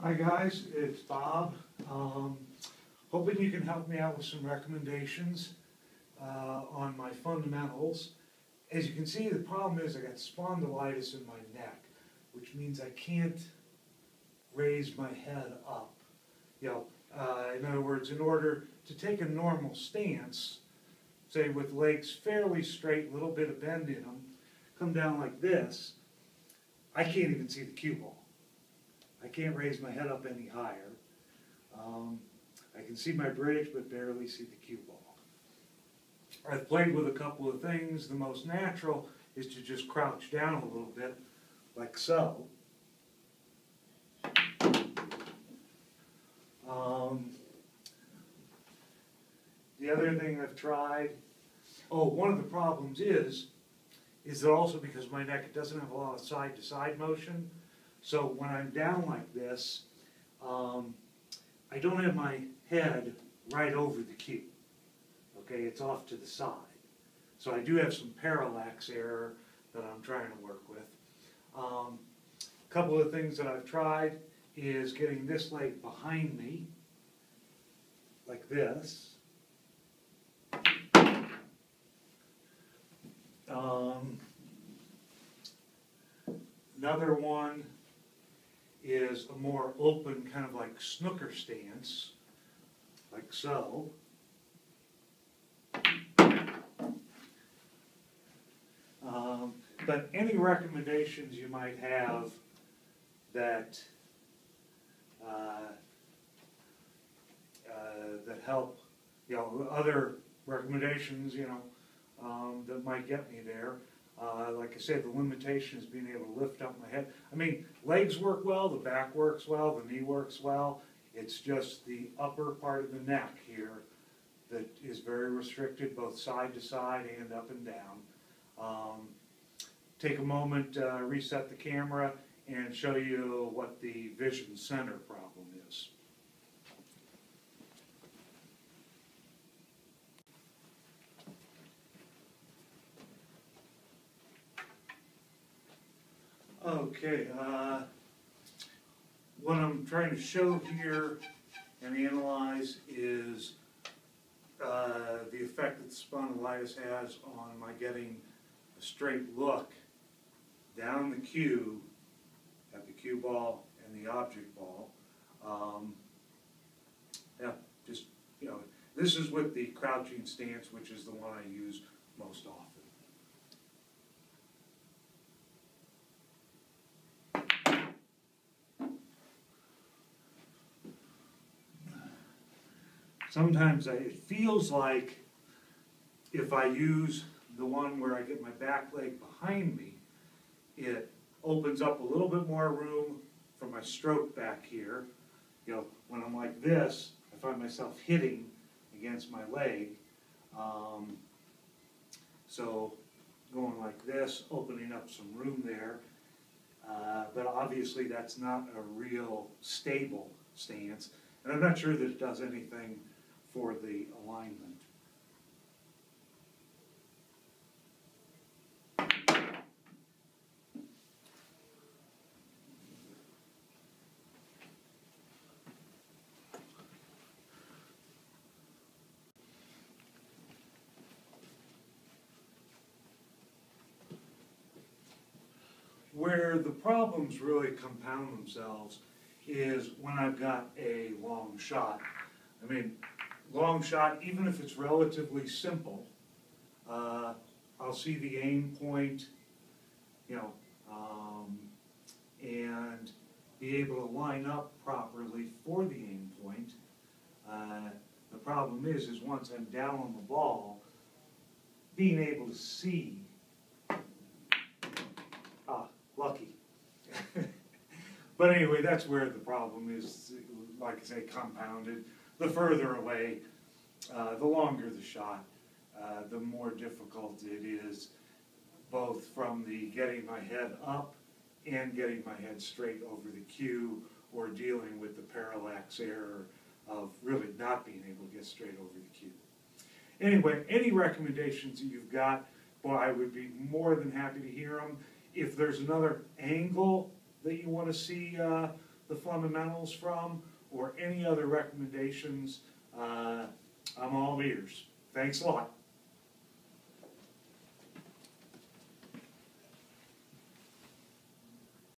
Hi guys, it's Bob. Hoping you can help me out with some recommendations on my fundamentals. As you can see, the problem is I got spondylitis in my neck, which means I can't raise my head up. In other words, in order to take a normal stance, say with legs fairly straight, little bit of bend in them, come down like this, I can't even see the cue ball. I can't raise my head up any higher. I can see my bridge, but barely see the cue ball. I've played with a couple of things. The most natural is to just crouch down a little bit, like so. The other thing I've tried, one of the problems is that also because my neck, it doesn't have a lot of side-to-side motion. So when I'm down like this, I don't have my head right over the cue. Okay, it's off to the side. So I do have some parallax error that I'm trying to work with. A couple of things that I've tried is getting this leg behind me, like this. Another one is a more open, kind of like snooker stance, like so. But any recommendations you might have that that help, other recommendations, that might get me there. Like I said, the limitation is being able to lift up my head. I mean, legs work well, the back works well, the knee works well. It's just the upper part of the neck here that is very restricted, both side to side and up and down. Take a moment, reset the camera, and show you what the vision center problem is. Okay, what I'm trying to show here and analyze is the effect that spondylitis has on my getting a straight look down the cue at the cue ball and the object ball. This is with the crouching stance, which is the one I use most often. Sometimes it feels like if I use the one where I get my back leg behind me, it opens up a little bit more room for my stroke back here. When I'm like this, I find myself hitting against my leg. So going like this, opening up some room there. But obviously that's not a real stable stance. And I'm not sure that it does anything for the alignment. Where the problems really compound themselves is when I've got a long shot. I mean, long shot, even if it's relatively simple, I'll see the aim point, and be able to line up properly for the aim point. The problem is once I'm down on the ball, being able to see, lucky. But anyway, that's where the problem is, like I say, compounded. The further away, the longer the shot, the more difficult it is, both from the getting my head up and getting my head straight over the cue, or dealing with the parallax error of really not being able to get straight over the cue. Anyway, any recommendations that you've got, boy, I would be more than happy to hear them. If there's another angle that you want to see the the fundamentals from, or any other recommendations, I'm all ears. Thanks a lot.